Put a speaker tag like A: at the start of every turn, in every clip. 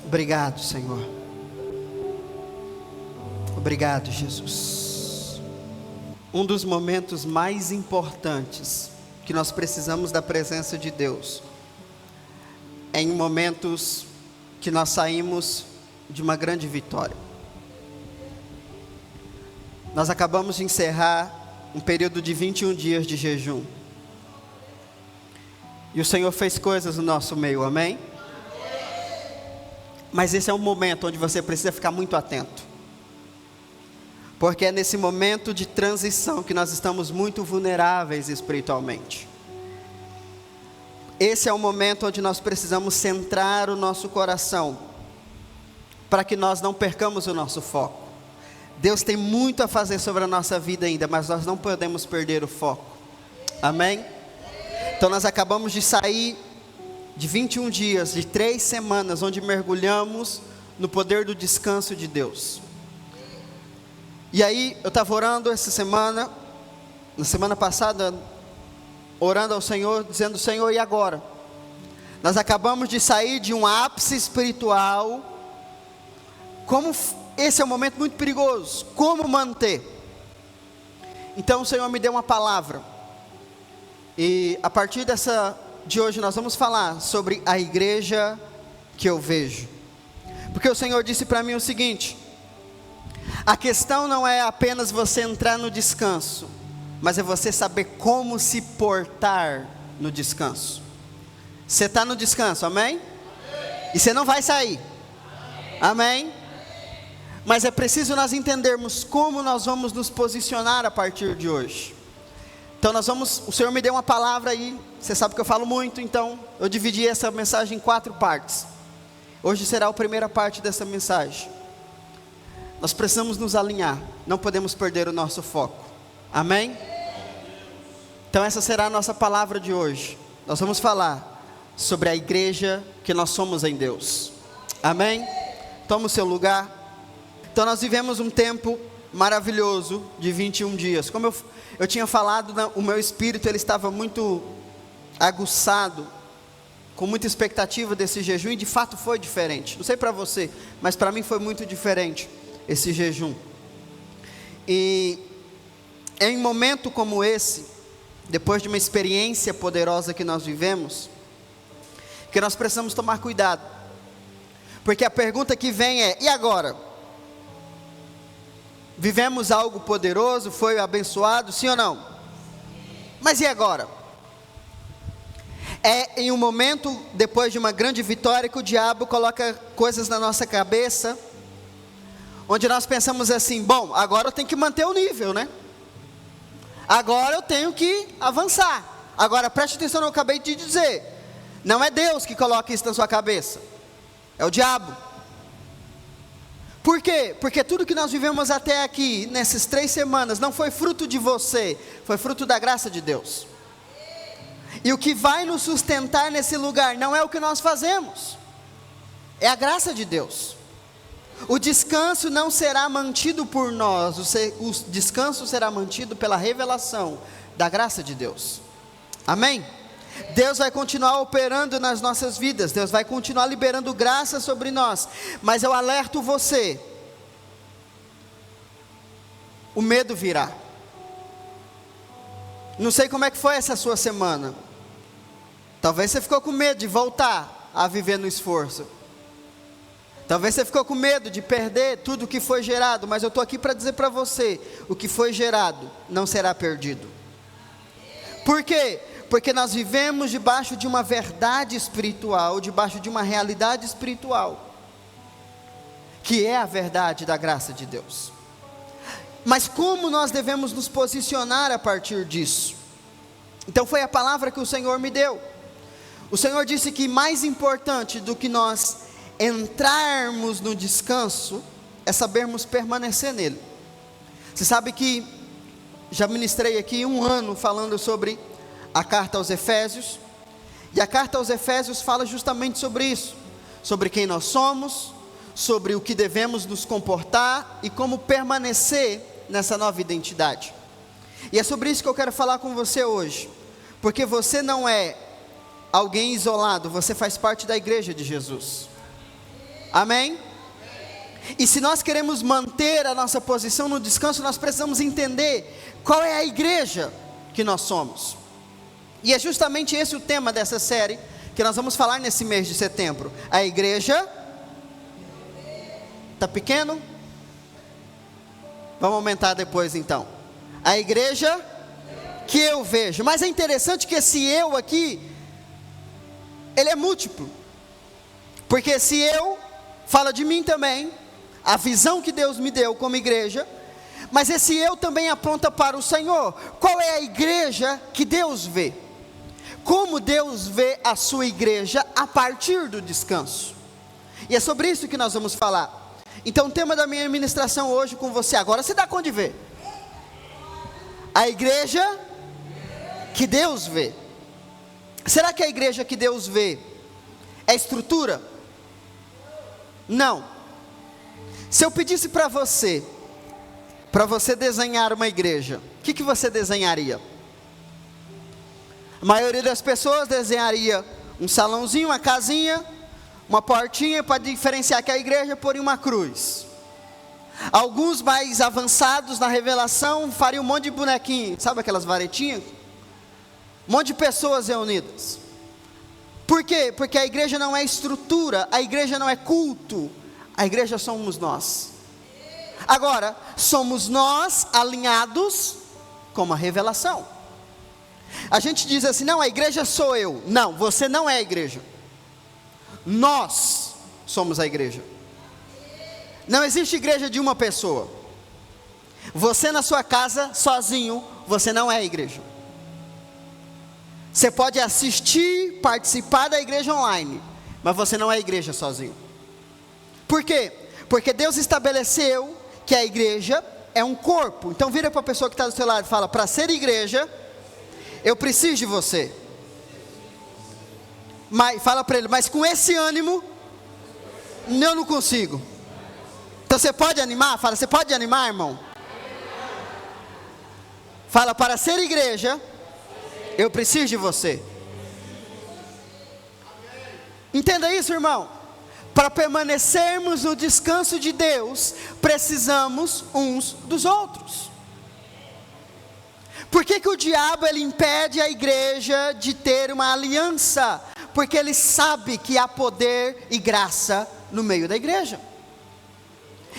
A: Obrigado, Senhor. Obrigado, Jesus. Um dos momentos mais importantes que nós precisamos da presença de Deus é em momentos que nós saímos de uma grande vitória. Nós acabamos de encerrar um período de 21 dias de jejum. E o Senhor fez coisas no nosso meio, amém? Mas esse é um momento onde você precisa ficar muito atento. Porque é nesse momento de transição que nós estamos muito vulneráveis espiritualmente. Esse é o momento onde nós precisamos centrar o nosso coração, para que nós não percamos o nosso foco. Deus tem muito a fazer sobre a nossa vida ainda, mas nós não podemos perder o foco. Amém? Então nós acabamos de sair de 21 dias, de 3 semanas, onde mergulhamos no poder do descanso de Deus. E aí, eu estava orando essa semana, na semana passada, orando ao Senhor, dizendo: Senhor, e agora? Nós acabamos de sair de um ápice espiritual. Como esse é um momento muito perigoso, como manter? Então o Senhor me deu uma palavra. E a partir de hoje nós vamos falar sobre a igreja que eu vejo. Porque o Senhor disse para mim o seguinte: a questão não é apenas você entrar no descanso, mas é você saber como se portar no descanso. Você está no descanso, amém? E você não vai sair, amém? Mas é preciso nós entendermos como nós vamos nos posicionar a partir de hoje. Então o Senhor me deu uma palavra aí, você sabe que eu falo muito, então eu dividi essa mensagem em 4 partes. Hoje será a primeira parte dessa mensagem. Nós precisamos nos alinhar, não podemos perder o nosso foco, amém? Então essa será a nossa palavra de hoje. Nós vamos falar sobre a igreja que nós somos em Deus, amém? Toma o seu lugar. Então nós vivemos um tempo maravilhoso de 21 dias, como eu tinha falado, o meu espírito ele estava muito aguçado, com muita expectativa desse jejum, e de fato foi diferente. Não sei para você, mas para mim foi muito diferente esse jejum. E em um momento como esse, depois de uma experiência poderosa que nós vivemos, que nós precisamos tomar cuidado, porque a pergunta que vem é: e agora? Vivemos algo poderoso, foi abençoado, sim ou não? Mas e agora? É em um momento, depois de uma grande vitória, que o diabo coloca coisas na nossa cabeça, onde nós pensamos assim: bom, agora eu tenho que manter o nível, né? Agora eu tenho que avançar. Agora preste atenção no que eu acabei de dizer. Não é Deus que coloca isso na sua cabeça, é o diabo. Por quê? Porque tudo que nós vivemos até aqui, nessas 3 semanas, não foi fruto de você, foi fruto da graça de Deus. E o que vai nos sustentar nesse lugar não é o que nós fazemos, é a graça de Deus. O descanso não será mantido por nós, o descanso será mantido pela revelação da graça de Deus, amém? Deus vai continuar operando nas nossas vidas, Deus vai continuar liberando graça sobre nós, mas eu alerto você, o medo virá. Não sei como é que foi essa sua semana, talvez você ficou com medo de voltar a viver no esforço, talvez você ficou com medo de perder tudo o que foi gerado, mas eu estou aqui para dizer para você, o que foi gerado não será perdido. Por quê? Porque nós vivemos debaixo de uma verdade espiritual, debaixo de uma realidade espiritual, que é a verdade da graça de Deus. Mas como nós devemos nos posicionar a partir disso? Então foi a palavra que o Senhor me deu. O Senhor disse que mais importante do que nós entrarmos no descanso, é sabermos permanecer nele. Você sabe que já ministrei aqui 1 ano falando sobre a carta aos Efésios, e a carta aos Efésios fala justamente sobre isso, sobre quem nós somos, sobre o que devemos nos comportar e como permanecer nessa nova identidade. E é sobre isso que eu quero falar com você hoje, porque você não é alguém isolado, você faz parte da igreja de Jesus. Amém? E se nós queremos manter a nossa posição no descanso, nós precisamos entender qual é a igreja que nós somos. E é justamente esse o tema dessa série que nós vamos falar nesse mês de setembro. A igreja... Está pequeno? Vamos aumentar depois então. A igreja que eu vejo. Mas é interessante que esse eu aqui, ele é múltiplo. Porque esse eu fala de mim também, a visão que Deus me deu como igreja, mas esse eu também aponta para o Senhor. Qual é a igreja que Deus vê? Como Deus vê a sua igreja a partir do descanso? E é sobre isso que nós vamos falar. Então o tema da minha ministração hoje com você, agora você dá conta de ver. A igreja que Deus vê. Será que a igreja que Deus vê é estrutura? Não. Se eu pedisse para você desenhar uma igreja, o que você desenharia? A maioria das pessoas desenharia um salãozinho, uma casinha, uma portinha para diferenciar que a igreja poria uma cruz. Alguns mais avançados na revelação fariam um monte de bonequinho, sabe aquelas varetinhas? Um monte de pessoas reunidas. Por quê? Porque a igreja não é estrutura, a igreja não é culto, a igreja somos nós. Agora, somos nós alinhados com a revelação. A gente diz assim, não, a igreja sou eu. Não, você não é a igreja. Nós somos a igreja. Não existe igreja de uma pessoa. Você na sua casa, sozinho, você não é a igreja. Você pode assistir, participar da igreja online, mas você não é a igreja sozinho. Por quê? Porque Deus estabeleceu que a igreja é um corpo. Então vira para a pessoa que está do seu lado e fala, para ser igreja, eu preciso de você. Mas, fala para ele, mas com esse ânimo, eu não consigo. Então você pode animar? Fala, você pode animar, irmão? Fala, para ser igreja, eu preciso de você. Entenda isso, irmão. Para permanecermos no descanso de Deus, precisamos uns dos outros. Por que o diabo ele impede a igreja de ter uma aliança? Porque ele sabe que há poder e graça no meio da igreja.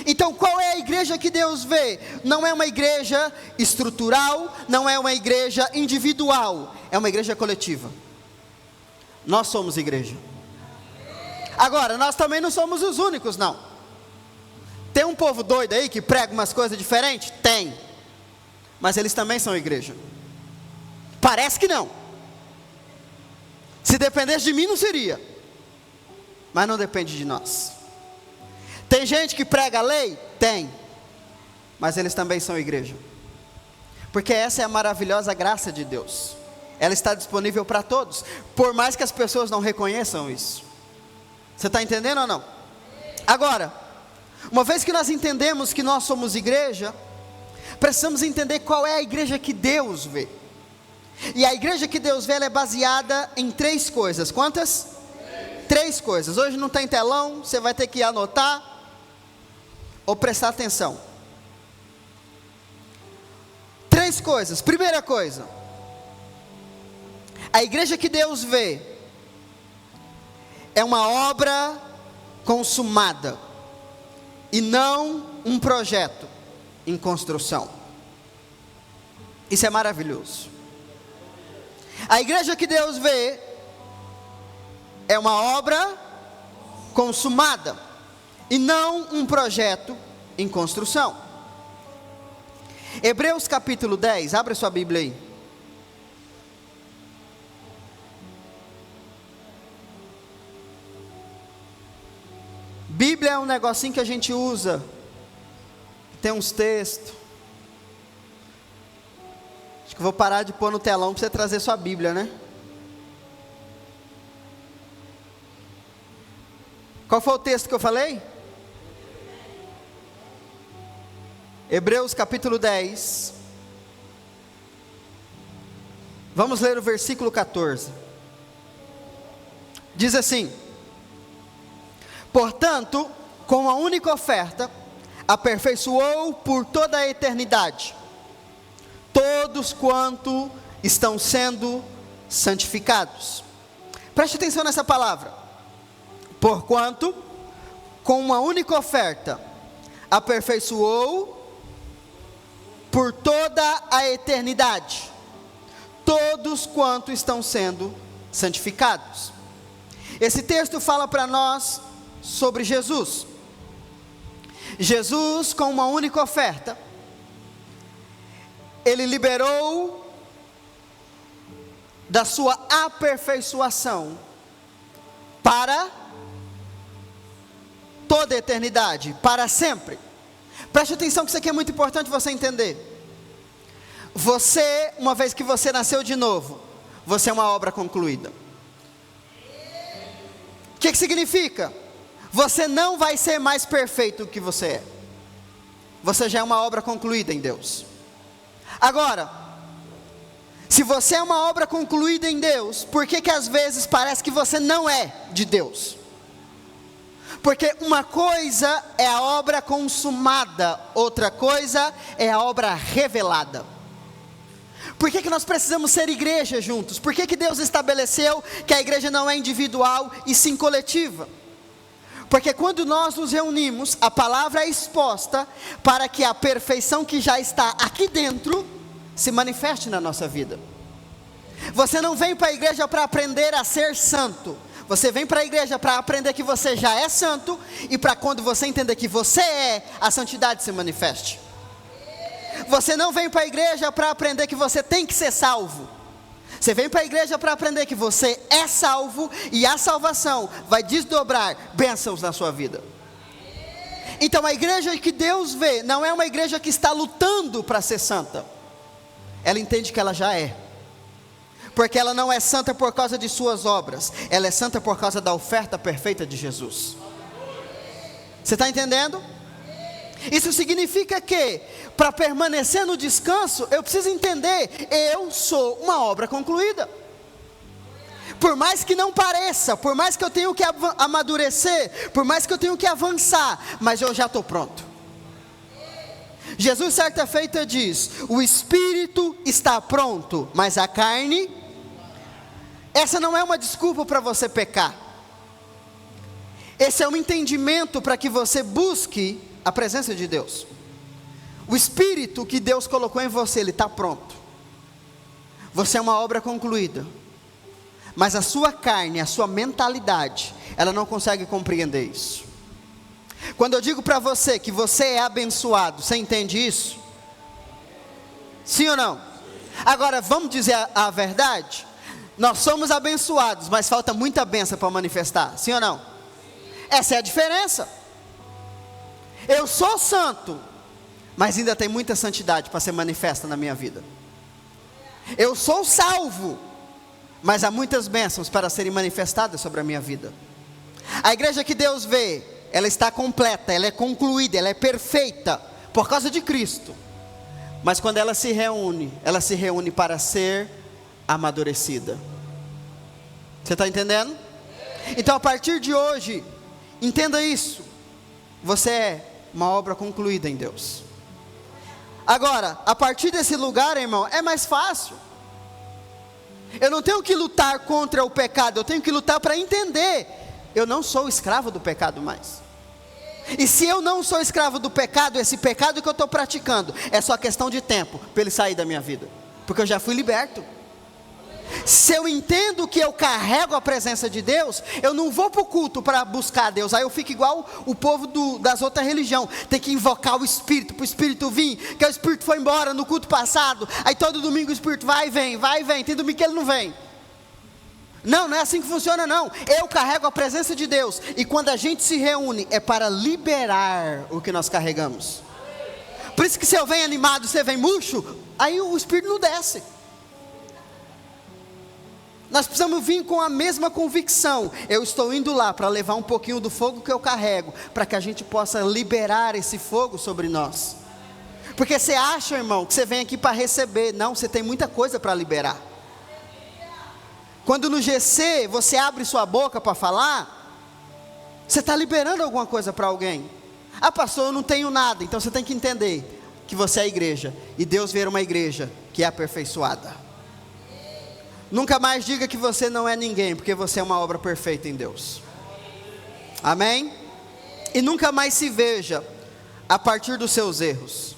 A: Então qual é a igreja que Deus vê? Não é uma igreja estrutural, não é uma igreja individual, é uma igreja coletiva. Nós somos igreja. Agora, nós também não somos os únicos, não. Tem um povo doido aí que prega umas coisas diferentes? Tem. Mas eles também são igreja. Parece que não. Se dependesse de mim não seria. Mas não depende de nós. Tem gente que prega a lei? Tem. Mas eles também são igreja. Porque essa é a maravilhosa graça de Deus. Ela está disponível para todos. Por mais que as pessoas não reconheçam isso. Você está entendendo ou não? Agora, uma vez que nós entendemos que nós somos igreja, precisamos entender qual é a igreja que Deus vê. E a igreja que Deus vê, ela é baseada em 3 coisas. Quantas? 3 coisas. Hoje não tem telão, você vai ter que anotar ou prestar atenção. 3 coisas. Primeira coisa, a igreja que Deus vê é uma obra consumada e não um projeto em construção. Isso é maravilhoso. A igreja que Deus vê é uma obra consumada e não um projeto em construção. Hebreus capítulo 10, abre sua Bíblia aí. Bíblia é um negocinho que a gente usa, tem uns textos. Acho que vou parar de pôr no telão para você trazer sua Bíblia, né? Qual foi o texto que eu falei? Hebreus capítulo 10. Vamos ler o versículo 14. Diz assim: Portanto, com uma única oferta, aperfeiçoou por toda a eternidade todos quanto estão sendo santificados. Preste atenção nessa palavra. Porquanto, com uma única oferta, aperfeiçoou por toda a eternidade todos quanto estão sendo santificados. Esse texto fala para nós sobre Jesus. Jesus, com uma única oferta, Ele liberou da sua aperfeiçoação para toda a eternidade, para sempre. Preste atenção que isso aqui é muito importante você entender. Você, uma vez que você nasceu de novo, você é uma obra concluída. O que significa? Você não vai ser mais perfeito do que você é. Você já é uma obra concluída em Deus. Agora, se você é uma obra concluída em Deus, por que às vezes parece que você não é de Deus? Porque uma coisa é a obra consumada, outra coisa é a obra revelada. Por que nós precisamos ser igreja juntos? Por que Deus estabeleceu que a igreja não é individual e sim coletiva? Porque quando nós nos reunimos, a palavra é exposta para que a perfeição que já está aqui dentro se manifeste na nossa vida. Você não vem para a igreja para aprender a ser santo. Você vem para a igreja para aprender que você já é santo e para quando você entender que você é, a santidade se manifeste. Você não vem para a igreja para aprender que você tem que ser salvo. Você vem para a igreja para aprender que você é salvo e a salvação vai desdobrar bênçãos na sua vida. Então a igreja que Deus vê não é uma igreja que está lutando para ser santa. Ela entende que ela já é. Porque ela não é santa por causa de suas obras. Ela é santa por causa da oferta perfeita de Jesus. Você está entendendo? Isso significa que, para permanecer no descanso, eu preciso entender, eu sou uma obra concluída. Por mais que não pareça, por mais que eu tenha que amadurecer, por mais que eu tenha que avançar, mas eu já estou pronto. Jesus certa feita diz, o espírito está pronto, mas a carne, essa não é uma desculpa para você pecar. Esse é um entendimento para que você busque a presença de Deus. O espírito que Deus colocou em você, ele está pronto. Você é uma obra concluída. Mas a sua carne, a sua mentalidade, ela não consegue compreender isso. Quando eu digo para você que você é abençoado, você entende isso? Sim ou não? Agora vamos dizer a verdade? Nós somos abençoados, mas falta muita bênção para manifestar. Sim ou não? Essa é a diferença. Eu sou santo, mas ainda tem muita santidade para ser manifesta na minha vida. Eu sou salvo, mas há muitas bênçãos para serem manifestadas sobre a minha vida. A igreja que Deus vê, ela está completa, ela é concluída, ela é perfeita, por causa de Cristo. Mas quando ela se reúne para ser amadurecida. Você está entendendo? Então a partir de hoje, entenda isso. Você é uma obra concluída em Deus. Agora, a partir desse lugar, irmão, é mais fácil. Eu não tenho que lutar contra o pecado, eu tenho que lutar para entender. Eu não sou escravo do pecado mais. E se eu não sou escravo do pecado, esse pecado que eu estou praticando, é só questão de tempo para ele sair da minha vida. Porque eu já fui liberto. Se eu entendo que eu carrego a presença de Deus, eu não vou para o culto para buscar Deus. Aí eu fico igual o povo das outras religiões. Tem que invocar o Espírito, para o Espírito vir. Que o Espírito foi embora no culto passado. Aí todo domingo o Espírito vai e vem, vai e vem. Tem domingo que ele não vem. Não é assim que funciona não. Eu carrego a presença de Deus. E quando a gente se reúne, é para liberar o que nós carregamos. Por isso que se eu venho animado, você vem murcho, aí o Espírito não desce. Nós precisamos vir com a mesma convicção. Eu estou indo lá para levar um pouquinho do fogo que eu carrego, para que a gente possa liberar esse fogo sobre nós. Porque você acha, irmão, que você vem aqui para receber. Não, você tem muita coisa para liberar. Quando no GC você abre sua boca para falar, Você está liberando alguma coisa para alguém. Ah, pastor, eu não tenho nada. Então você tem que entender que você é a igreja, e Deus vê uma igreja que é aperfeiçoada. Nunca mais diga que você não é ninguém, porque você é uma obra perfeita em Deus. Amém? E nunca mais se veja a partir dos seus erros.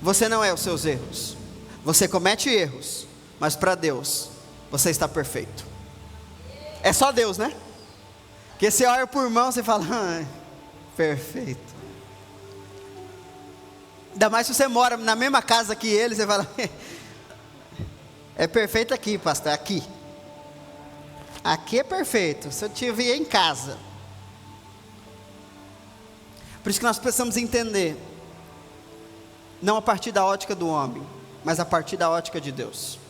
A: Você não é os seus erros. Você comete erros, mas para Deus você está perfeito. É só Deus, né? Porque você olha por mão, você fala, perfeito. Ainda mais se você mora na mesma casa que ele, você fala, é perfeito aqui, pastor, aqui. Aqui é perfeito, se eu estiver em casa. Por isso que nós precisamos entender, não a partir da ótica do homem, mas a partir da ótica de Deus.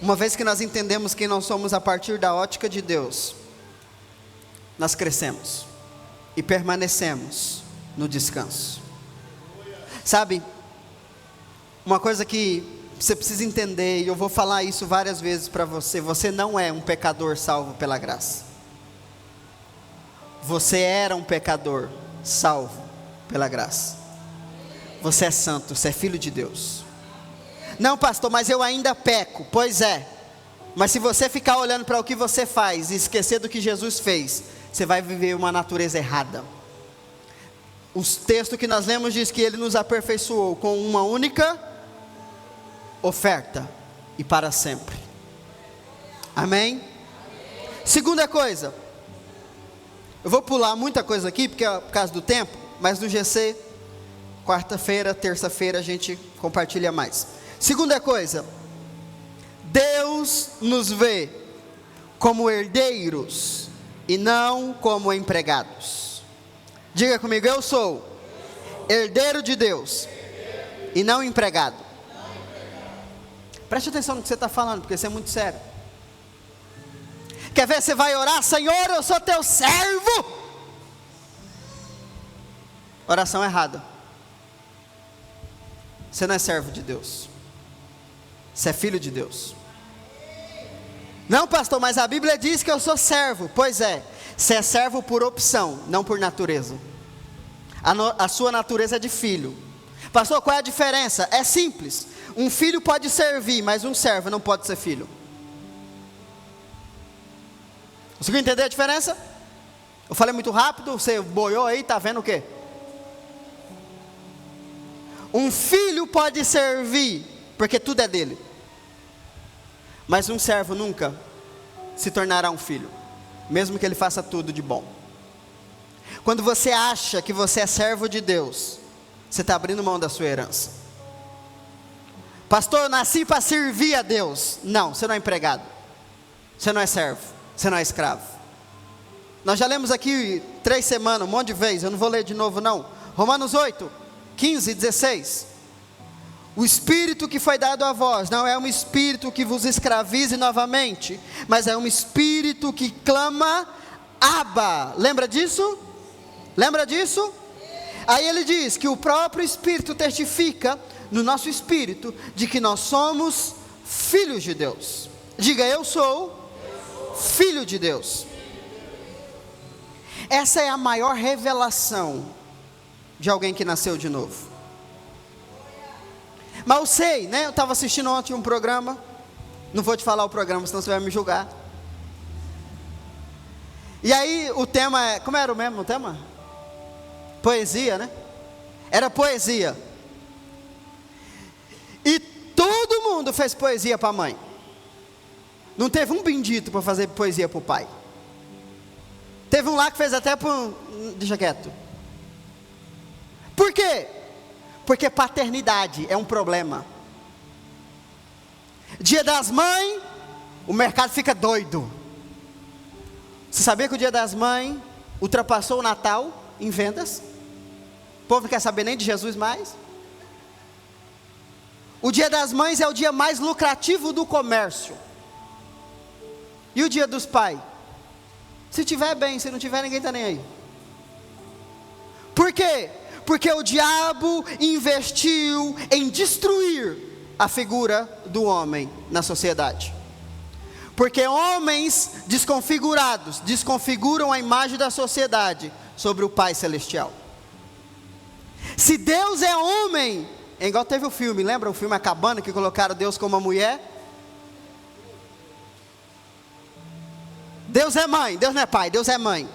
A: Uma vez que nós entendemos quem nós somos a partir da ótica de Deus, nós crescemos e permanecemos no descanso. Sabe, uma coisa que você precisa entender, e eu vou falar isso várias vezes para você: você não é um pecador salvo pela graça. Você era um pecador salvo pela graça. Você é santo, você é filho de Deus. Não, pastor, mas eu ainda peco. Pois é, mas se você ficar olhando para o que você faz e esquecer do que Jesus fez, você vai viver uma natureza errada. O texto que nós lemos diz que Ele nos aperfeiçoou com uma única oferta e para sempre. Amém? Segunda coisa, eu vou pular muita coisa aqui porque é por causa do tempo, mas no GC, quarta-feira, terça-feira a gente compartilha mais. Segunda coisa, Deus nos vê como herdeiros e não como empregados. Diga comigo, eu sou herdeiro de Deus e não empregado. Preste atenção no que você está falando, porque isso é muito sério. Quer ver? Você vai orar, Senhor, eu sou teu servo. Oração errada. Você não é servo de Deus, você é filho de Deus. Não, pastor, mas a Bíblia diz que eu sou servo. Pois é, você é servo por opção, não por natureza. A sua natureza é de filho. Pastor, qual é a diferença? É simples. Um filho pode servir, mas um servo não pode ser filho. Conseguiu entender a diferença? Eu falei muito rápido, você boiou aí, está vendo o quê? Um filho pode servir, porque tudo é dele. Mas um servo nunca se tornará um filho, mesmo que ele faça tudo de bom. Quando você acha que você é servo de Deus, você está abrindo mão da sua herança. Pastor, eu nasci para servir a Deus. Não, você não é empregado, você não é servo, você não é escravo. Nós já lemos aqui 3 semanas, um monte de vezes, eu não vou ler de novo não. Romanos 8, 15 e 16. O Espírito que foi dado a vós não é um Espírito que vos escravize novamente, mas é um Espírito que clama, Abba. Lembra disso? Lembra disso? Aí ele diz que o próprio Espírito testifica no nosso espírito de que nós somos filhos de Deus. Diga, eu sou filho de Deus. Essa é a maior revelação de alguém que nasceu de novo. Mas eu sei, né? Eu estava assistindo ontem um programa. Não vou te falar o programa, senão você vai me julgar. E aí o tema é... Como era o mesmo tema? Poesia, né? Era poesia. E todo mundo fez poesia para a mãe. Não teve um bendito para fazer poesia para o pai. Teve um lá que fez até para... Deixa quieto. Por quê? Porque paternidade é um problema. Dia das Mães, o mercado fica doido. Você sabia que o Dia das Mães ultrapassou o Natal em vendas? O povo não quer saber nem de Jesus mais. O Dia das Mães é o dia mais lucrativo do comércio. E o Dia dos Pais? Se tiver bem, se não tiver, ninguém está nem aí. Por quê? Porque o diabo investiu em destruir a figura do homem na sociedade. Porque homens desconfigurados desconfiguram a imagem da sociedade sobre o Pai Celestial. Se Deus é homem, é igual teve o filme, lembra o filme A Cabana, que colocaram Deus como uma mulher? Deus é mãe, Deus não é pai, Deus é mãe.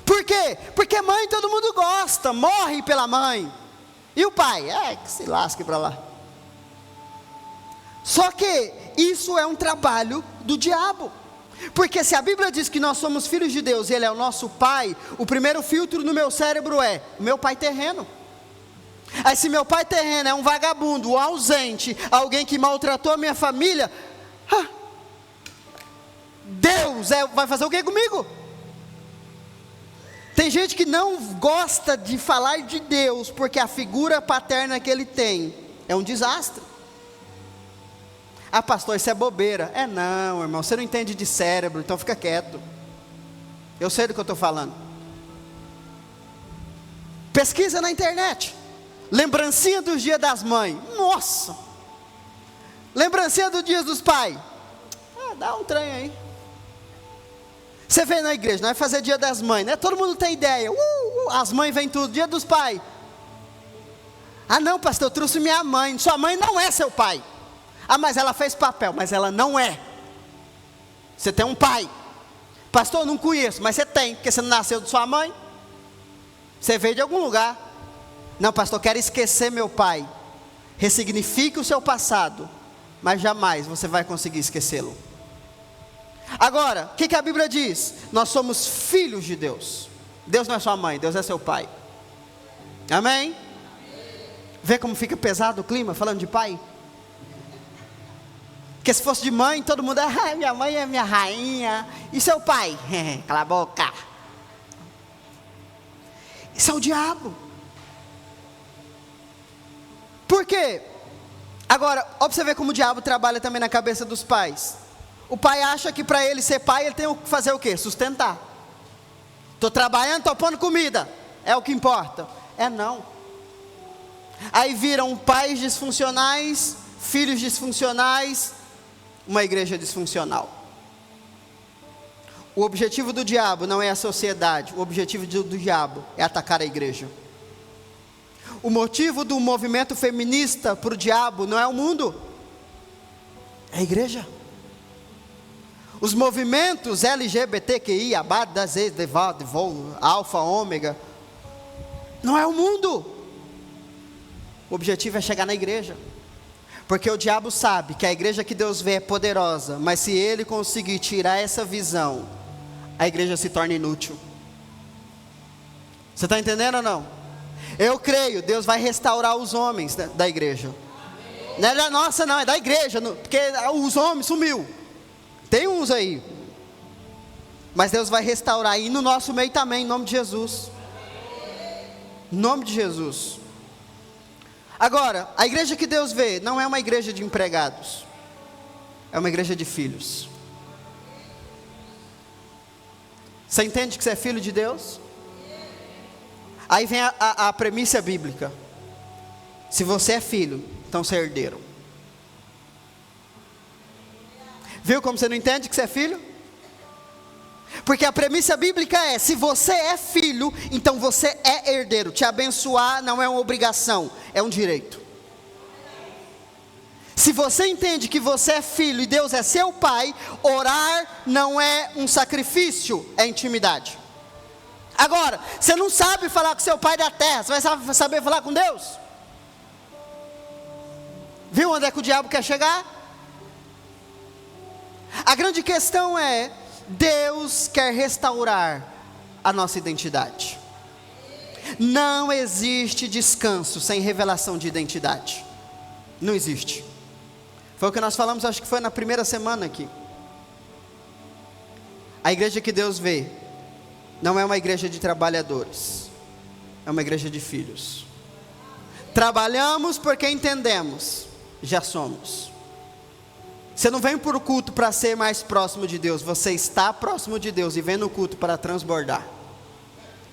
A: Por quê? Porque mãe todo mundo gosta, morre pela mãe. E o pai? Que se lasque para lá. Só que isso é um trabalho do diabo. Porque se a Bíblia diz que nós somos filhos de Deus e Ele é o nosso pai, o primeiro filtro no meu cérebro é o meu pai terreno. Aí se meu pai terreno é um vagabundo, um ausente, alguém que maltratou a minha família, Deus vai fazer o que comigo? Tem gente que não gosta de falar de Deus, porque a figura paterna que ele tem é um desastre. Pastor, isso é bobeira. Não, irmão, você não entende de cérebro, então fica quieto. Eu sei do que eu estou falando. Pesquisa na internet. Lembrancinha dos dias das mães. Nossa! Lembrancinha dos dias dos pais. Dá um trem aí. Você vem na igreja, não vai fazer dia das mães, né? Todo mundo tem ideia. As mães vêm tudo, dia dos pais. Não, pastor, eu trouxe minha mãe. Sua mãe não é seu pai. Mas ela fez papel, mas ela não é. Você tem um pai. Pastor, eu não conheço, mas você tem, porque você não nasceu de sua mãe. Você veio de algum lugar. Não, pastor, eu quero esquecer meu pai. Ressignifique o seu passado, mas jamais você vai conseguir esquecê-lo. Agora, o que a Bíblia diz? Nós somos filhos de Deus. Deus não é sua mãe, Deus é seu pai. Amém? Vê como fica pesado o clima, falando de pai? Porque se fosse de mãe, todo mundo, minha mãe é minha rainha. E seu pai? Cala a boca. Isso é o diabo. Por quê? Agora, ó, pra você ver como o diabo trabalha também na cabeça dos pais. O pai acha que para ele ser pai, ele tem que fazer o quê? Sustentar. Estou trabalhando, estou pondo comida. É o que importa. Não. Aí viram pais disfuncionais, filhos disfuncionais, uma igreja disfuncional. O objetivo do diabo não é a sociedade. O objetivo do diabo é atacar a igreja. O motivo do movimento feminista para o diabo não é o mundo, é a igreja. Os movimentos LGBTQI, Abada, Z, Deval, Alfa, Ômega, não é o mundo. O objetivo é chegar na igreja. Porque o diabo sabe que a igreja que Deus vê é poderosa, mas se ele conseguir tirar essa visão, a igreja se torna inútil. Você está entendendo ou não? Eu creio, Deus vai restaurar os homens da igreja. Não é da nossa não, é da igreja, porque os homens sumiu. Tem uns aí, mas Deus vai restaurar, e no nosso meio também, em nome de Jesus. Em nome de Jesus. Agora, a igreja que Deus vê não é uma igreja de empregados, é uma igreja de filhos. Você entende que você é filho de Deus? Aí vem a premissa bíblica. Se você é filho, então você é herdeiro. Viu como você não entende que você é filho? Porque a premissa bíblica é: se você é filho, então você é herdeiro. Te abençoar não é uma obrigação, é um direito. Se você entende que você é filho e Deus é seu pai, orar não é um sacrifício, é intimidade. Agora, você não sabe falar com seu pai da terra, você vai saber falar com Deus? Viu onde é que o diabo quer chegar? A grande questão é: Deus quer restaurar a nossa identidade. Não existe descanso sem revelação de identidade. Não existe. Foi o que nós falamos, acho que foi na primeira semana aqui. A igreja que Deus vê não é uma igreja de trabalhadores, é uma igreja de filhos. Trabalhamos porque entendemos, já somos. Você não vem para o culto para ser mais próximo de Deus, você está próximo de Deus e vem no culto para transbordar.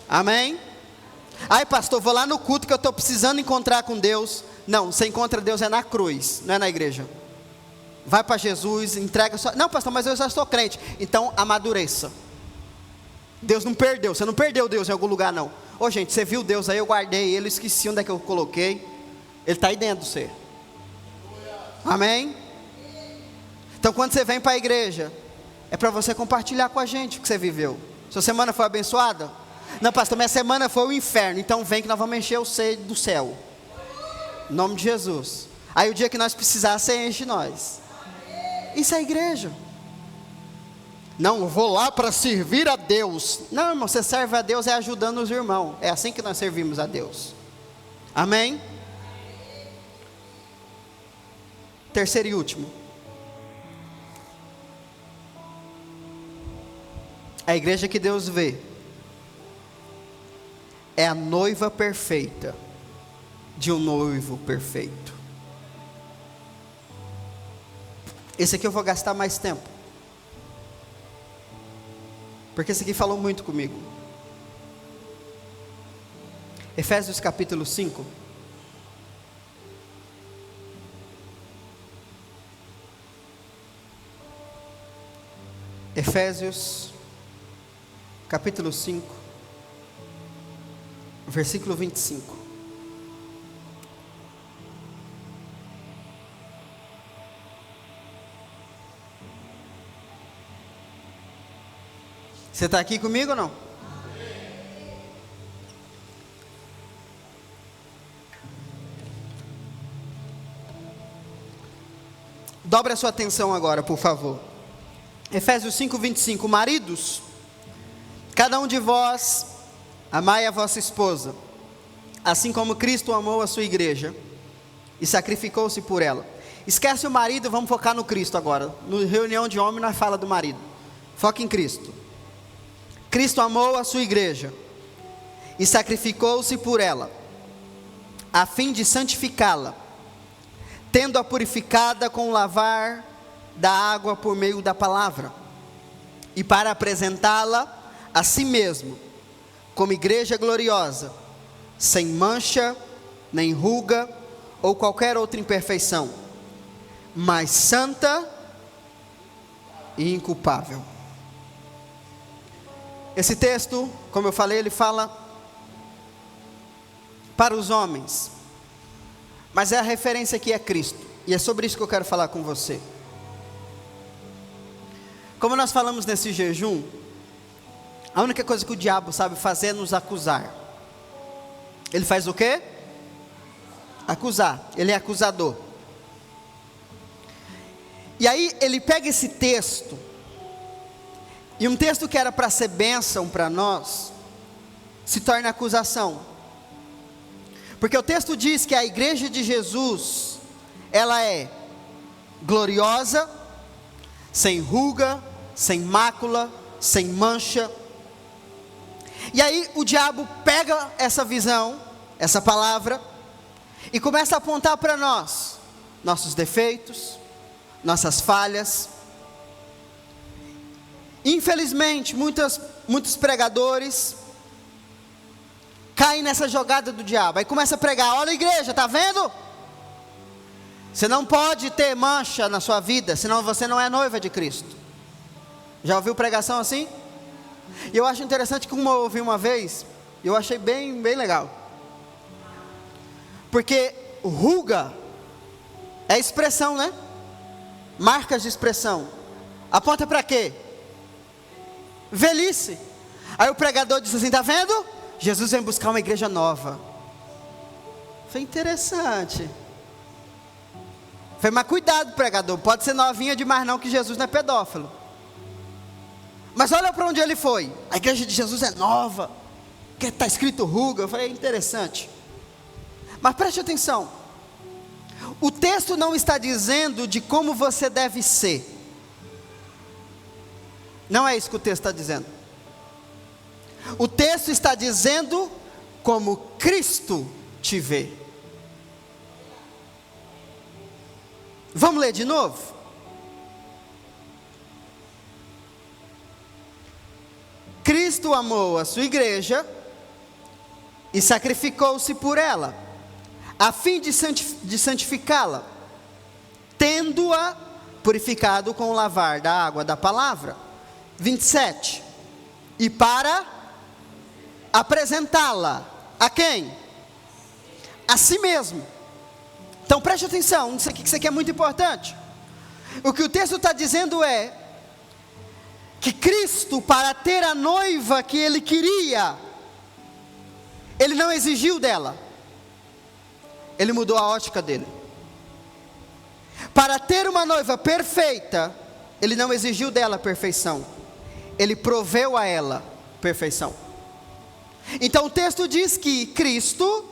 A: Amém? Ai pastor, vou lá no culto que eu estou precisando encontrar com Deus. Não, você encontra Deus é na cruz, não é na igreja. vai para Jesus, entrega sua... Não, pastor, mas eu já sou crente. Então amadureça. Deus não perdeu, você não perdeu Deus em algum lugar não. Ô gente, você viu Deus aí, eu guardei ele, esqueci onde é que eu coloquei. Ele está aí dentro de você. Amém? Então quando você vem para a igreja, é para você compartilhar com a gente o que você viveu. Sua semana foi abençoada? Não, pastor, minha semana foi o inferno. Então vem que nós vamos encher o seio do céu. Em nome de Jesus. Aí o dia que nós precisar, você enche nós. Isso é igreja. Não, eu vou lá para servir a Deus. Não, irmão, você serve a Deus ajudando os irmãos. É assim que nós servimos a Deus. Amém? Terceiro e último. A igreja que Deus vê é a noiva perfeita de um noivo perfeito. Esse aqui eu vou gastar mais tempo, porque esse aqui falou muito comigo. Efésios capítulo 5. Efésios capítulo 5, versículo 25. Você está aqui comigo ou não? Dobre a sua atenção agora, por favor. Efésios 5, 25. Maridos, cada um de vós amai a vossa esposa, assim como Cristo amou a sua igreja e sacrificou-se por ela. Esquece o marido, vamos focar no Cristo agora. No reunião de homem nós fala do marido. Foca em Cristo. Cristo amou a sua igreja e sacrificou-se por ela, a fim de santificá-la, tendo-a purificada com o lavar da água por meio da palavra, e para apresentá-la a si mesmo, como igreja gloriosa, sem mancha, nem ruga, ou qualquer outra imperfeição, mas santa e inculpável. Esse texto, como eu falei, ele fala para os homens, mas a referência aqui é Cristo, e é sobre isso que eu quero falar com você. Como nós falamos nesse jejum, a única coisa que o diabo sabe fazer é nos acusar. Ele faz o quê? Acusar, ele é acusador. E aí ele pega esse texto, e um texto que era para ser bênção para nós, se torna acusação. Porque o texto diz que a igreja de Jesus, ela é gloriosa, sem ruga, sem mácula, sem mancha. E aí o diabo pega essa visão, essa palavra, e começa a apontar para nós, nossos defeitos, nossas falhas. Infelizmente, muitos pregadores caem nessa jogada do diabo. Aí começa a pregar: olha a igreja, está vendo? Você não pode ter mancha na sua vida, senão você não é noiva de Cristo. Já ouviu pregação assim? E eu acho interessante, como eu ouvi uma vez, eu achei bem legal. Porque ruga é expressão, né? Marcas de expressão. Aponta para quê? Velhice. Aí o pregador disse assim: está vendo? Jesus vem buscar uma igreja nova. Foi interessante. Foi, mas cuidado, pregador, pode ser novinha demais não, que Jesus não é pedófilo. Mas olha para onde ele foi. A igreja de Jesus é nova, que está escrito ruga. Eu falei: é interessante. Mas preste atenção, o texto não está dizendo de como você deve ser. Não é isso que o texto está dizendo. O texto está dizendo como Cristo te vê. Vamos ler de novo? Cristo amou a sua igreja e sacrificou-se por ela, a fim de santificá-la, tendo-a purificado com o lavar da água da palavra. 27. E para apresentá-la a quem? A si mesmo. Então preste atenção, isso aqui é muito importante. O que o texto está dizendo é que Cristo, para ter a noiva que Ele queria, Ele não exigiu dela, Ele mudou a ótica dele. Para ter uma noiva perfeita, Ele não exigiu dela perfeição, Ele proveu a ela perfeição. Então o texto diz que Cristo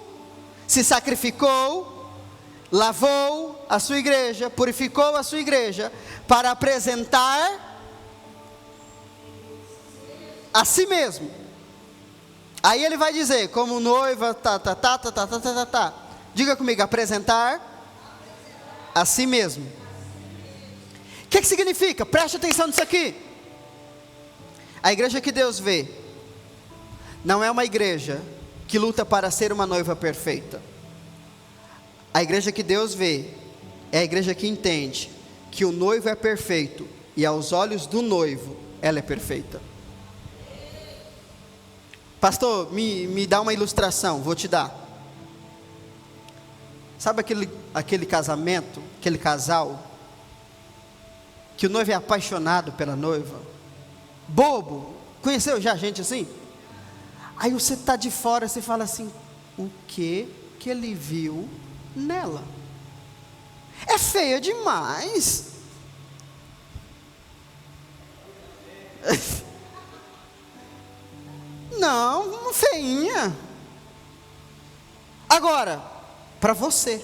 A: se sacrificou, lavou a sua igreja, purificou a sua igreja, para apresentar a si mesmo. Aí ele vai dizer, como noiva, diga comigo, apresentar a si mesmo. O que significa? Preste atenção nisso aqui. A igreja que Deus vê, não é uma igreja que luta para ser uma noiva perfeita. A igreja que Deus vê, é a igreja que entende que o noivo é perfeito, e aos olhos do noivo, ela é perfeita. Pastor, me dá uma ilustração, vou te dar. Sabe aquele casamento, aquele casal, que o noivo é apaixonado pela noiva? Bobo, conheceu já gente assim? Aí você está de fora, você fala assim, o que ele viu nela? É feia demais. Não, feinha. Agora, para você,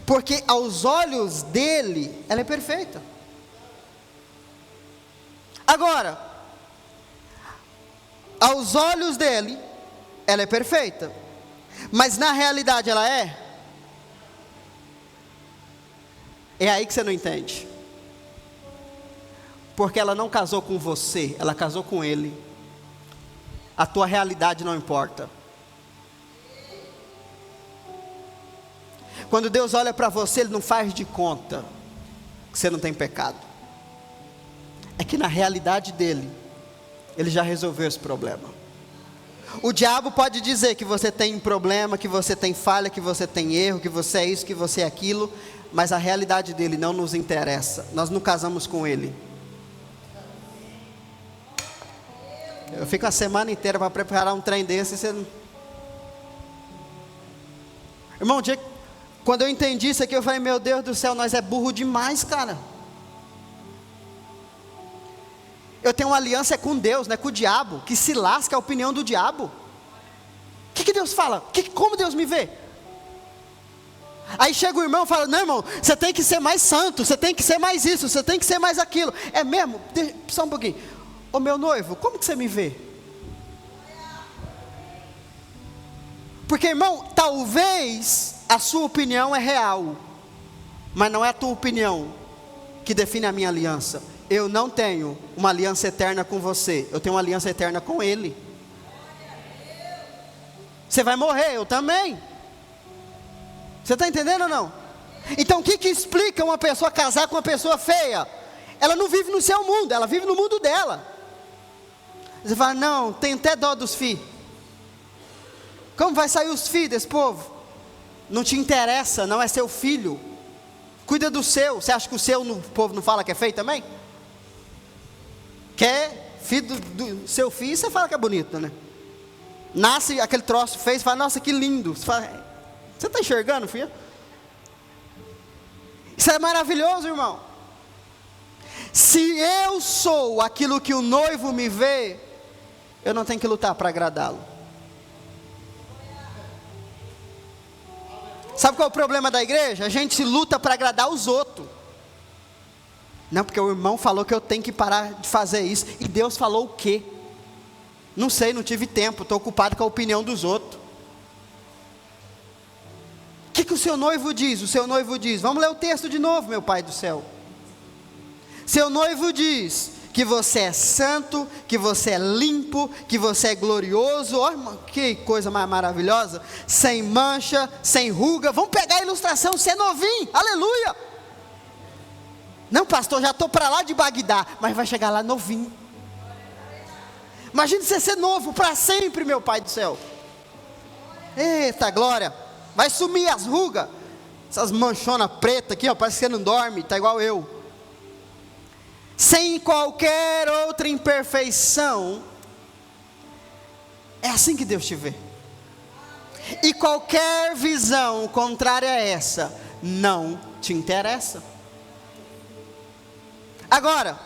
A: porque aos olhos dele, ela é perfeita. Agora, aos olhos dele, ela é perfeita, mas na realidade ela é? É aí que você não entende, porque ela não casou com você, ela casou com ele. A tua realidade não importa. Quando Deus olha para você, Ele não faz de conta que você não tem pecado. É que na realidade dele, Ele já resolveu esse problema. O diabo pode dizer que você tem problema, que você tem falha, que você tem erro, que você é isso, que você é aquilo, mas a realidade dele não nos interessa. Nós não casamos com ele. Eu fico a semana inteira para preparar um trem desse. Irmão, quando eu entendi isso aqui, eu falei, meu Deus do céu, nós é burro demais, cara. Eu tenho uma aliança com Deus, não é com o diabo, que se lasca a opinião do diabo. O que Deus fala? Como Deus me vê? Aí chega o irmão e fala, não irmão, você tem que ser mais santo, você tem que ser mais isso, você tem que ser mais aquilo. É mesmo? Só um pouquinho. Ô meu noivo, como que você me vê? Porque irmão, talvez a sua opinião é real, mas não é a tua opinião que define a minha aliança. Eu não tenho uma aliança eterna com você, eu tenho uma aliança eterna com Ele. Você vai morrer, eu também. Você está entendendo ou não? Então o que explica uma pessoa casar com uma pessoa feia? Ela não vive no seu mundo, ela vive no mundo dela. Você fala, não, tem até dó dos filhos. Como vai sair os filhos desse povo? Não te interessa, não é seu filho. Cuida do seu. Você acha que o povo não fala que é feio também? Quer filho do seu filho, você fala que é bonito, né? Nasce aquele troço feio, você fala, nossa, que lindo. Você está enxergando, filho? Isso é maravilhoso, irmão. Se eu sou aquilo que o noivo me vê, eu não tenho que lutar para agradá-lo. Sabe qual é o problema da igreja? A gente luta para agradar os outros. Não, porque o irmão falou que eu tenho que parar de fazer isso. E Deus falou o quê? Não sei, não tive tempo, estou ocupado com a opinião dos outros. O que o seu noivo diz? O seu noivo diz, vamos ler o texto de novo, meu Pai do céu. Seu noivo diz que você é santo, que você é limpo, que você é glorioso. Olha, que coisa mais maravilhosa. Sem mancha, sem ruga. Vamos pegar a ilustração, você é novinho, aleluia. Não, pastor, já estou para lá de Bagdá, mas vai chegar lá novinho. Imagina você ser novo para sempre, meu Pai do céu. Eita glória, vai sumir as rugas, essas manchonas pretas aqui, ó, parece que você não dorme, está igual eu. Sem qualquer outra imperfeição. É assim que Deus te vê. E qualquer visão contrária a essa não te interessa. Agora,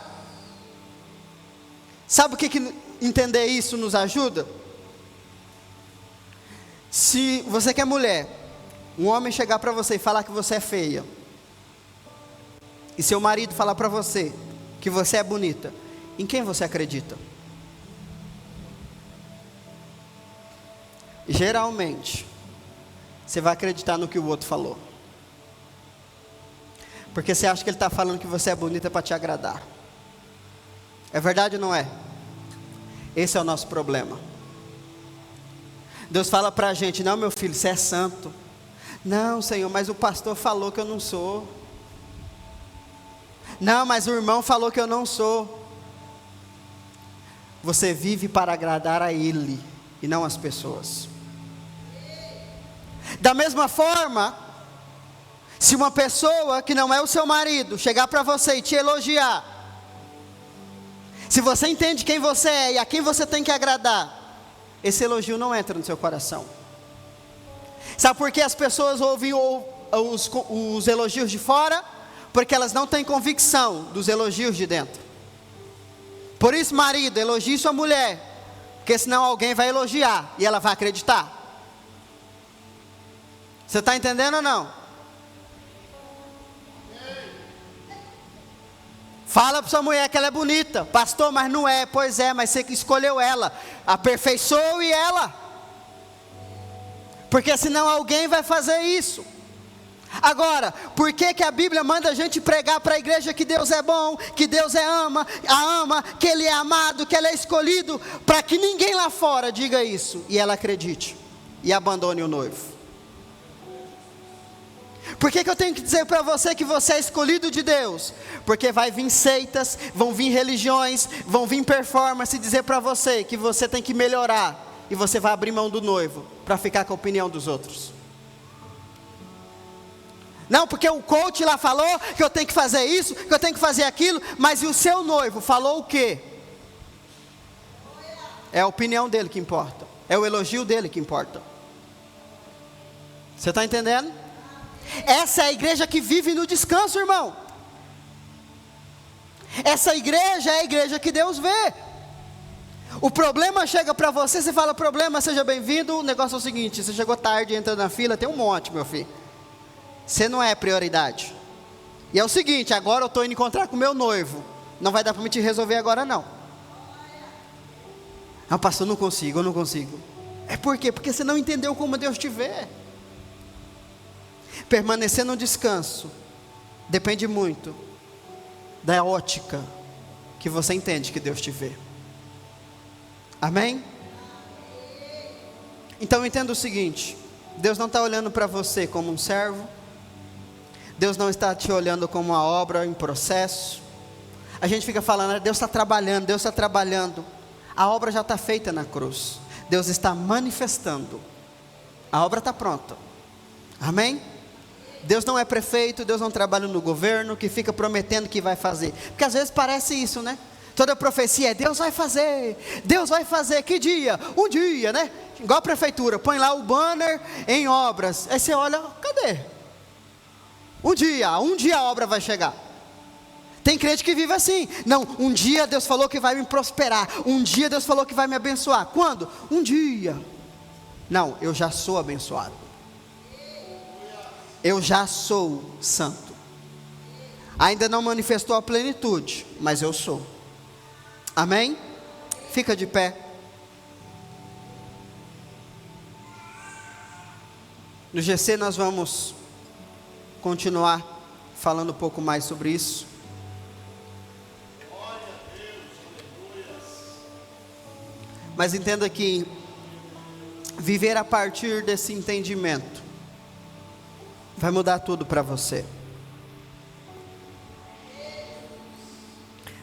A: sabe o que entender isso nos ajuda? Se você que é mulher, um homem chegar para você e falar que você é feia, e seu marido falar para você que você é bonita, em quem você acredita? Geralmente, você vai acreditar no que o outro falou. Porque você acha que ele está falando que você é bonita para te agradar. É verdade ou não é? Esse é o nosso problema. Deus fala para a gente: não, meu filho, você é santo. Não, Senhor, mas o pastor falou que eu não sou. Não, mas o irmão falou que eu não sou. Você vive para agradar a Ele e não as pessoas. Da mesma forma, se uma pessoa que não é o seu marido chegar para você e te elogiar, se você entende quem você é e a quem você tem que agradar, esse elogio não entra no seu coração. Sabe por que as pessoas ouvem os elogios de fora? Porque elas não têm convicção dos elogios de dentro. Por isso, marido, elogie sua mulher, porque senão alguém vai elogiar e ela vai acreditar. Você está entendendo ou não? Fala para sua mulher que ela é bonita. Pastor, mas não é. Pois é, mas você que escolheu ela. Aperfeiçoe ela. Porque senão alguém vai fazer isso. Agora, por que a Bíblia manda a gente pregar para a igreja que Deus é bom, que Deus ama, que Ele é amado, que Ele é escolhido, para que ninguém lá fora diga isso e ela acredite e abandone o noivo? Por que eu tenho que dizer para você que você é escolhido de Deus? Porque vai vir seitas, vão vir religiões, vão vir performance dizer para você que você tem que melhorar, e você vai abrir mão do noivo para ficar com a opinião dos outros. Não, porque o coach lá falou que eu tenho que fazer isso, que eu tenho que fazer aquilo, mas e o seu noivo falou o quê? É a opinião dele que importa, é o elogio dele que importa. Você está entendendo? Essa é a igreja que vive no descanso, irmão. Essa igreja é a igreja que Deus vê. O problema chega para você, você fala: problema, seja bem-vindo. O negócio é o seguinte: você chegou tarde, entra na fila, tem um monte, meu filho. Você não é prioridade. E é o seguinte: agora eu estou indo encontrar com o meu noivo. Não vai dar para me te resolver agora não. Ah, pastor, eu não consigo. É por quê? Porque você não entendeu como Deus te vê. Permanecer no descanso depende muito da ótica que você entende que Deus te vê. Amém? Então entenda o seguinte: Deus não está olhando para você como um servo. Deus não está te olhando como uma obra em processo. A gente fica falando: Deus está trabalhando, Deus está trabalhando. A obra já está feita na cruz. Deus está manifestando. A obra está pronta. Amém? Deus não é prefeito, Deus não trabalha no governo, que fica prometendo que vai fazer. Porque às vezes parece isso, né? Toda profecia é: Deus vai fazer, que dia? Um dia, né? Igual a prefeitura, põe lá o banner em obras. Aí você olha: cadê? Um dia a obra vai chegar. Tem crente que vive assim: não, um dia Deus falou que vai me prosperar, um dia Deus falou que vai me abençoar. Quando? Um dia. Não, eu já sou abençoado. Eu já sou santo. Ainda não manifestou a plenitude, mas eu sou. Amém? Fica de pé. No GC nós vamos continuar falando um pouco mais sobre isso. Mas entenda que viver a partir desse entendimento vai mudar tudo para você.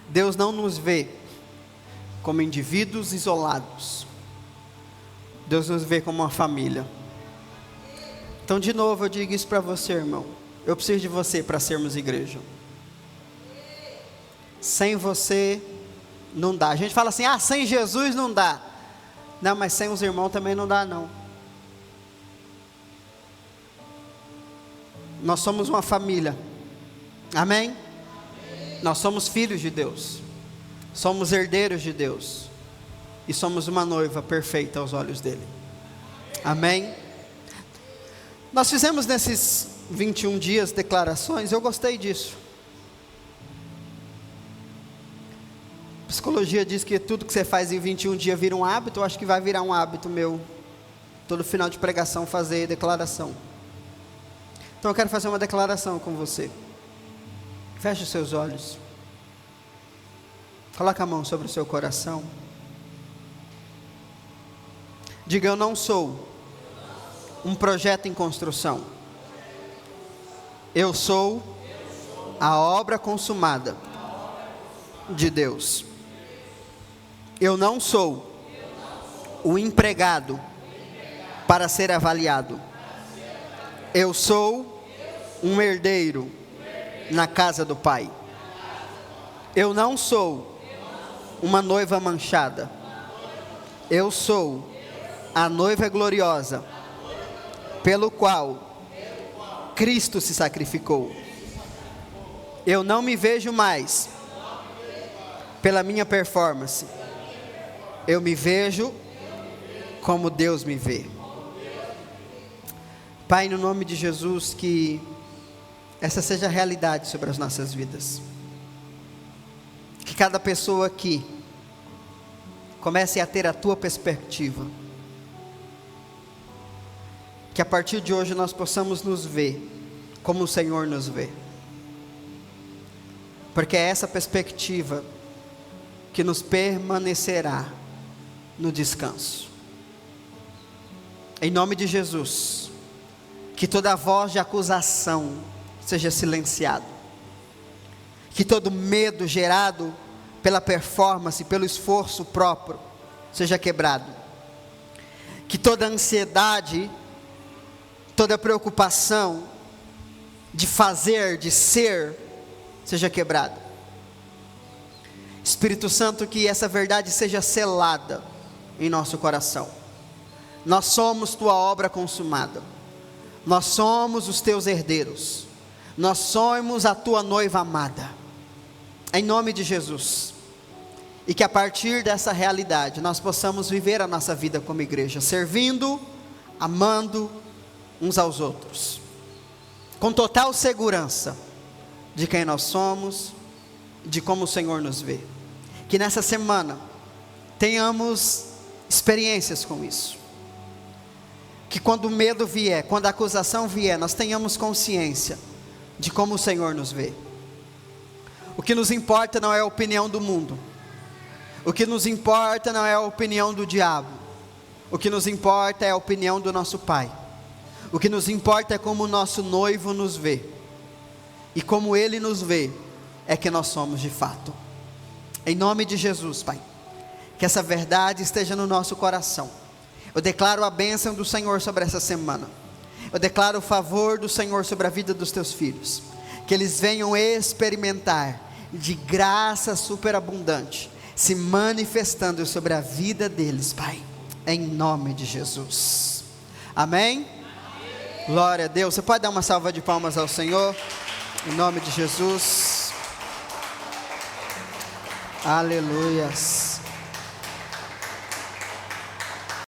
A: Deus não nos vê como indivíduos isolados. Deus nos vê como uma família. Então, de novo, eu digo isso para você, irmão. Eu preciso de você para sermos igreja. Sem você, não dá. A gente fala assim, sem Jesus não dá. Não, mas sem os irmãos também não dá, não. Nós somos uma família. Amém? Nós somos filhos de Deus. Somos herdeiros de Deus. E somos uma noiva perfeita aos olhos dele. Amém? Nós fizemos nesses 21 dias declarações. Eu gostei disso. A psicologia diz que tudo que você faz em 21 dias vira um hábito. Eu acho que vai virar um hábito meu, todo final de pregação, fazer declaração. Então eu quero fazer uma declaração com você. Feche os seus olhos. Coloque a mão sobre o seu coração. Diga: eu não sou um projeto em construção. Eu sou a obra consumada de Deus. Eu não sou o empregado para ser avaliado. Eu sou um herdeiro na casa do Pai. Eu não sou uma noiva manchada. Eu sou a noiva gloriosa, pelo qual Cristo se sacrificou. Eu não me vejo mais pela minha performance. Eu me vejo como Deus me vê. Pai, no nome de Jesus, que essa seja a realidade sobre as nossas vidas. Que cada pessoa aqui comece a ter a tua perspectiva. Que a partir de hoje nós possamos nos ver como o Senhor nos vê. Porque é essa perspectiva que nos permanecerá no descanso. Em nome de Jesus, que toda voz de acusação seja silenciado. Que todo medo gerado pela performance, pelo esforço próprio, seja quebrado. Que toda ansiedade, toda preocupação de fazer, de ser, seja quebrado. Espírito Santo, que essa verdade seja selada em nosso coração. Nós somos tua obra consumada. Nós somos os teus herdeiros. Nós somos a tua noiva amada. Em nome de Jesus. E que a partir dessa realidade nós possamos viver a nossa vida como igreja, servindo, amando uns aos outros, com total segurança de quem nós somos, de como o Senhor nos vê. Que nessa semana tenhamos experiências com isso. Que quando o medo vier, quando a acusação vier, nós tenhamos consciência de como o Senhor nos vê. O que nos importa não é a opinião do mundo. O que nos importa não é a opinião do diabo. O que nos importa é a opinião do nosso Pai. O que nos importa é como o nosso noivo nos vê. E como Ele nos vê, é que nós somos de fato. Em nome de Jesus, Pai, que essa verdade esteja no nosso coração. Eu declaro a bênção do Senhor sobre essa semana. Eu declaro o favor do Senhor sobre a vida dos teus filhos. Que eles venham experimentar de graça superabundante, se manifestando sobre a vida deles, Pai. Em nome de Jesus. Amém? Glória a Deus. Você pode dar uma salva de palmas ao Senhor? Em nome de Jesus. Aleluias.